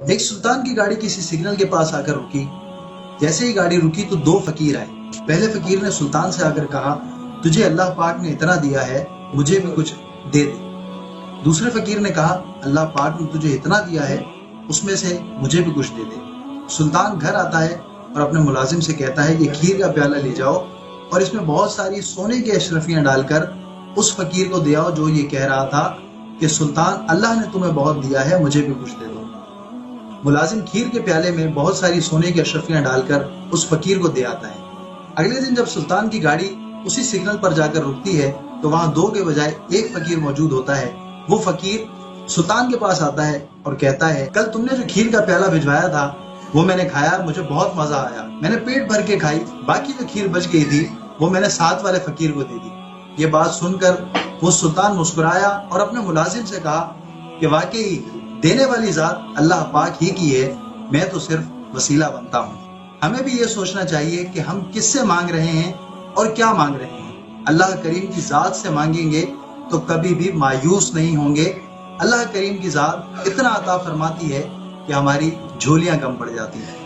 ایک سلطان کی گاڑی کسی سگنل کے پاس آ کر رکی۔ جیسے ہی گاڑی رکی تو دو فقیر آئے۔ پہلے فقیر نے سلطان سے آ کر کہا، تجھے اللہ پاک نے اتنا دیا ہے، مجھے بھی کچھ دے دے۔ دوسرے فقیر نے کہا، اللہ پاک نے تجھے اتنا دیا ہے، اس میں سے مجھے بھی کچھ دے دے۔ سلطان گھر آتا ہے اور اپنے ملازم سے کہتا ہے، یہ کھیر کا پیالہ لے جاؤ اور اس میں بہت ساری سونے کی اشرفیاں ڈال کر اس فقیر کو دے آؤ جو یہ کہہ رہا تھا کہ سلطان اللہ نے تمہیں بہت دیا ہے، مجھے بھی کچھ دے دو۔ ملازم کھیر کے پیالے میں بہت ساری سونے کی اشرفیاں ڈال کر اس فقیر کو دے آتا ہے۔ اگلے دن جب سلطان کی گاڑی اسی سگنل پر جا کر رکتی ہے تو وہاں دو کے بجائے ایک فقیر موجود ہوتا ہے۔ وہ فقیر سلطان کے پاس آتا ہے اور کہتا ہے، کل تم نے جو کھیر کا پیالہ بھجوایا تھا وہ میں نے کھایا، مجھے بہت مزہ آیا، میں نے پیٹ بھر کے کھائی، باقی جو کھیر بچ گئی تھی وہ میں نے ساتھ والے فقیر کو دے دی۔ یہ بات سن کر وہ سلطان مسکرایا اور اپنے ملازم سے کہا کہ واقعی دینے والی ذات اللہ پاک ہی کی ہے، میں تو صرف وسیلہ بنتا ہوں۔ ہمیں بھی یہ سوچنا چاہیے کہ ہم کس سے مانگ رہے ہیں اور کیا مانگ رہے ہیں۔ اللہ کریم کی ذات سے مانگیں گے تو کبھی بھی مایوس نہیں ہوں گے۔ اللہ کریم کی ذات اتنا عطا فرماتی ہے کہ ہماری جھولیاں کم پڑ جاتی ہیں۔